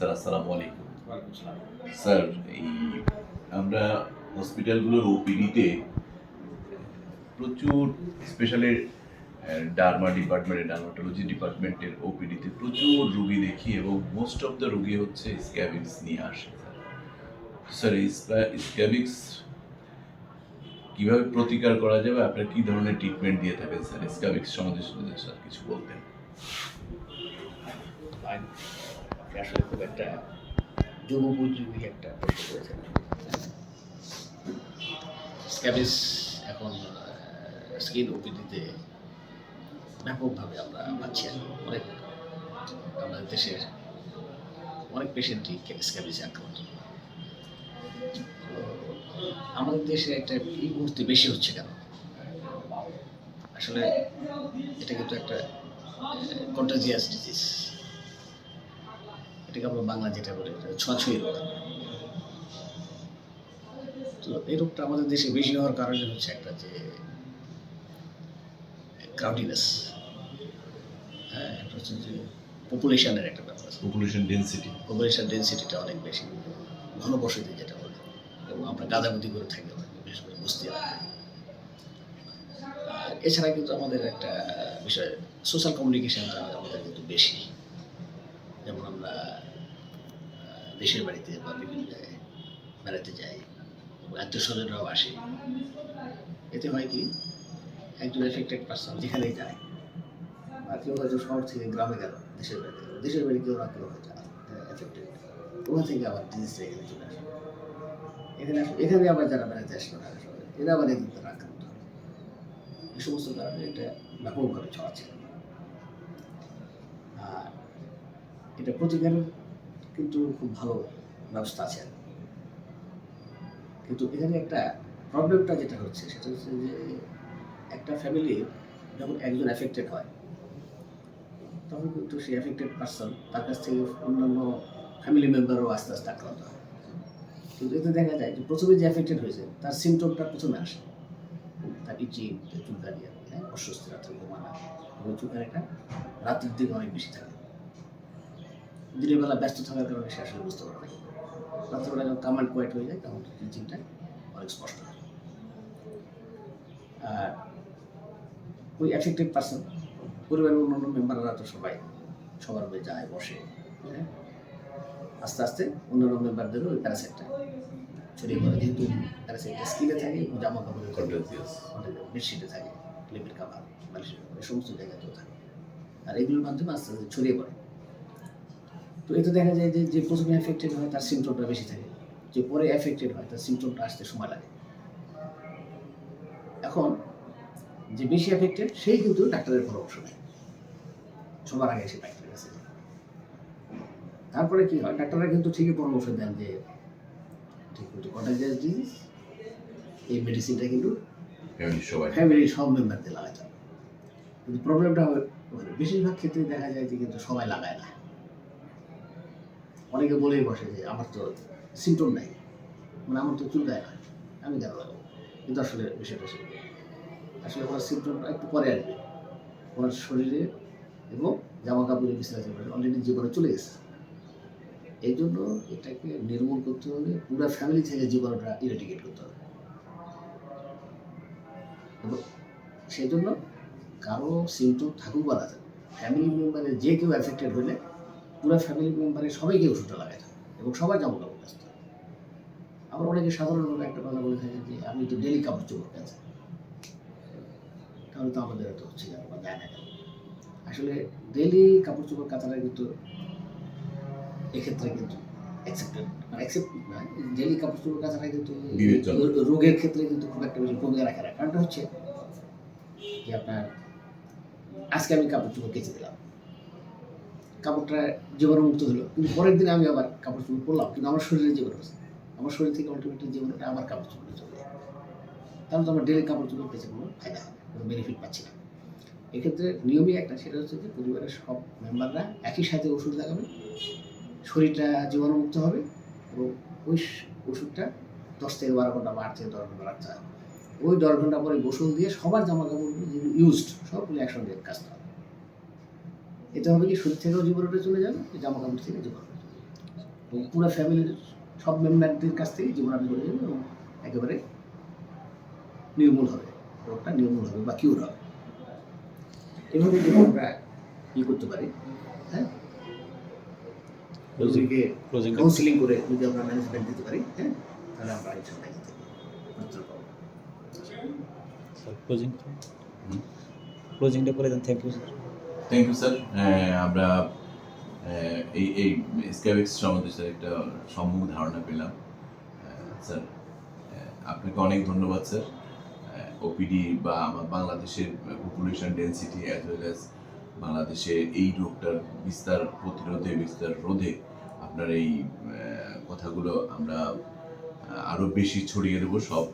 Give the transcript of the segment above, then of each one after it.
Sir আসসালামু আলাইকুম। Sir, এই আমরা হসপিটালগুলোর ওপিডিতে প্রচুর স্পেশালি ডার্মাটোলজি ডিপার্টমেন্টের ওপিডিতে প্রচুর রুগী দেখি এবং মোস্ট অফ দ্য রুগী হচ্ছে স্ক্যাবিক্স নিয়ে আসে। স্যার এই স্ক্যাবিক্স কিভাবে প্রতিকার করা যাবে, আপনার কি ধরনের ট্রিটমেন্ট দিয়ে থাকেন স্যার? স্ক্যাবিক্স সম্বন্ধে স্যার কিছু বলতেন। আসলে খুব একটা যুগোপযোগী একটা প্রশ্ন করেছেন। স্ক্যাবিস এখন স্কিন ওপিডিতে ব্যাপকভাবে আমরা পাচ্ছি। অনেক আমাদের দেশের অনেক পেশেন্টই স্ক্যাবিসে আক্রান্ত। আমাদের দেশে একটা এই মুহূর্তে বেশি হচ্ছে কেন? আসলে এটা কিন্তু একটা কন্টাজিয়াস ডিজিজ। এটাকে আমরা বাংলা যেটা বলি ছোঁয়াছুঁয়ি রোগ। তো এই রোগটা আমাদের দেশে বেশি হওয়ার কারণে হচ্ছে একটা যে ক্রাউডিনেস, হ্যাঁ, এটা হচ্ছে যে পপুলেশনের একটা ব্যাপার আছে। পপুলেশন ডেন্সিটিটা অনেক বেশি, ঘনবসতি যেটা বলে, এবং আমরা গাদাগুদি করে থাকি বিশেষ করে বস্তি এলাকায়। আর এছাড়া কিন্তু আমাদের একটা বিষয় সোশ্যাল কমিউনিকেশনটা আমাদের কিন্তু বেশি। যেমন আমরা দেশের বাড়িতে বা বিভিন্ন জায়গায় বেড়াতে যাই, আত্মীয় স্বজনরাও আসে। এতে হয় কি, একজন এফেক্টেড পার্সন যেখানেই যায়, বা কেউ হয়তো শহর থেকে গ্রামে গেল, দেশের বাড়ি কেউ না কেউ হয়তো এফেক্টেড, ওখান থেকে আবার ডিজিজটা এখানে চলে আসে। এখানে আবার যারা বেড়াতে আসলো ঢাকা শহরে, এরা আবার একদিন তারা আক্রান্ত হয়। এই সমস্ত কারণে এটা ব্যাপকভাবে ছড়াচ্ছে। আর এটা প্রতিকারের কিন্তু খুব ভালো ব্যবস্থা আছে, কিন্তু এখানে একটা প্রবলেমটা যেটা হচ্ছে সেটা হচ্ছে যে একটা ফ্যামিলি যখন একজন অ্যাফেক্টেড হয়, তখন কিন্তু সেই অ্যাফেক্টেড পার্সন তার কাছ থেকে অন্যান্য ফ্যামিলি মেম্বারও আস্তে আস্তে আক্রান্ত হয়। কিন্তু এতে দেখা যায় যে প্রথমে যে অ্যাফেক্টেড হয়েছে তার সিমটমটা প্রথমে আসে, তার ইচিং, চুলকানি, অস্বস্তি, রাত্রে ঘুমানো, এবং চুলকানিটা রাত্রির দিকে অনেক বেশি থাকে। দিনের বেলা ব্যস্ত থাকার কারণে সে আসলে বুঝতে পারে না, রাত্রেবেলা যখন কামান্ড কোয়াইট হয়ে যায় তখন ইচিংটা অনেক স্পষ্ট হয়। আর ওই অ্যাফেক্টেড পার্সন পরিবারের অন্যান্য মেম্বাররা তো সবাই সবার হয়ে যায়, বসে, হ্যাঁ, আস্তে আস্তে অন্যান্য মেম্বারদেরও ওই প্যারাসাইটটা ছড়িয়ে পড়ে। যেহেতু প্যারাসাইটটা স্কিনে থাকে, জামা কাপড়ে বেডশিটে থাকে, লেপের কাভার, বালিশের কাভার, এই সমস্ত জায়গাতেও থাকে, আর এগুলোর মাধ্যমে আস্তে আস্তে ছড়িয়ে পড়ে। তো এতে দেখা যায় যে যে প্রথমে অ্যাফেক্টেড হয় তার সিমটমটা বেশি থাকে, যে পরে অ্যাফেক্টেড হয় তার সিমটমটা আসতে সময় লাগে। এখন যে বেশি অ্যাফেক্টেড সেই কিন্তু ডাক্তারের পরামর্শ নেয়, সবার আগে এসে ডাক্তারের কাছে। তারপরে কি হয়, ডাক্তাররা কিন্তু ঠিকই পরামর্শ দেন যে ঠিক কিন্তু কন্টাজিয়াস ডিজিজ, এই মেডিসিনটা কিন্তু ফ্যামিলির সব মেম্বারদের লাগাতে হবে। কিন্তু প্রবলেমটা হয় বেশিরভাগ ক্ষেত্রে দেখা যায় যে কিন্তু সবাই লাগায় না। অনেকে বলেই বসে যে আমার তো সিমটম নাই, মানে আমার তো চুলকায় না, আমি কেন লাগাবো? কিন্তু আসলে বিষয়টা সেরকম। আসলে ওনার সিমটমটা একটু পরে আসবে, ওনার শরীরে এবং জামা কাপড়ে বিস্তারিত অলরেডি জীবনে চলে গেছে। এই জন্য এটাকে নির্মূল করতে হলে পুরো ফ্যামিলি থেকে জীবাণুটা ইরেডিকেট করতে হবে। এবং সেই জন্য কারো সিমটম থাকুক বা না থাকুক, ফ্যামিলি মেম্বারের যে কেউ অ্যাফেক্টেড হলে পুরো ফ্যামিলি মেম্বারের সবাইকে ওষুধটা লাগাতে হবে এবং সবাই জামা কাপড় কাচতে হবে। আবার অনেকে সাধারণভাবে একটা কথা বলে থাকে যে আমি তো ডেলি কাপড় চোপড় কাচি, তাহলে তো আমাদের এত হচ্ছে কেন বা যায় না কেন? আসলে ডেলি কাপড় চোপড় কাচাটা কিন্তু এক্ষেত্রে কিন্তু ডেলি কাপড় চোপড় কাচাটা কিন্তু রোগের ক্ষেত্রে কিন্তু খুব একটা বেশি ভূমিকা রাখে না। কারণটা হচ্ছে যে আপনার আজকে আমি কাপড় চোপড় কেচে দিলাম, কাপড়টা জীবাণুমুক্ত হলো, কিন্তু পরের দিন আমি আবার কাপড় চোপড় পরলাম, কিন্তু আমার শরীরে জীবাণু আছে, আমার শরীর থেকে অল্টিমেটলি জীবাণুটা আবার কাপড় চোপড়ে চলে যায়। তাহলে তো আমার ডেলি কাপড় চোপড় কেচে কোনো ফায়দা হবে, কোনো বেনিফিট পাচ্ছি না। এক্ষেত্রে নিয়মই একটা, সেটা হচ্ছে যে পরিবারের সব মেম্বাররা একই সাথে ওষুধ লাগাবে, শরীরটা জীবাণুমুক্ত হবে, এবং ওই ওষুধটা 10 থেকে 12 ঘন্টা বা 8 থেকে 10 ঘন্টা রাখতে হবে। ওই 10 ঘন্টা পরে গোসল দিয়ে সবার জামা কাপড়গুলো যেগুলো ইউজড সবগুলো একসঙ্গে কাচতে হবে। এতে হবে কি, শরীর থেকেও জীবাণুটা চলে যাবে, জামা কাপড় থেকে জীবাণুটা চলে যাবে। এবং পুরো ফ্যামিলির সব মেম্বারদের কাছ থেকে জীবনাদি করে যাবে এবং একেবারে নির্মূল হবে, রোগটা নির্মূল হবে বা কিউর হবে। এভাবে যদি আমরা করতে পারি, হ্যাঁ, রোগীকে কাউন্সিলিং করে যদি আমরা ম্যানেজমেন্ট দিতে পারি, হ্যাঁ, তাহলে আমরা ইনশাআল্লাহ এখান থেকে মুক্তি পাবো। ক্লোজিংটা করে দেন। Thank you sir. Thank you sir. আমরা এই স্ক্যাবিক্স সম্বন্ধে স্যার একটা সম্যক ধারণা পেলাম। স্যার আপনাকে অনেক ধন্যবাদ স্যার। ওপিডি বা আমার বাংলাদেশের population density as well as বাংলাদেশে এই রোগটার বিস্তার প্রতিরোধে বিস্তার রোধে আপনার এই কথাগুলো আমরা আরও বেশি ছড়িয়ে দেবো সব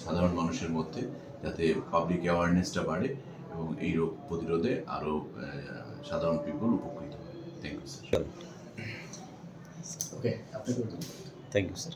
সাধারণ মানুষের মধ্যে, যাতে পাবলিক অ্যাওয়ারনেসটা বাড়ে এবং এই রোগ প্রতিরোধে আরও সাধারণ পিপল উপকৃত হয়। Thank you sir. ওকে, আপনাকে থ্যাংক ইউ স্যার।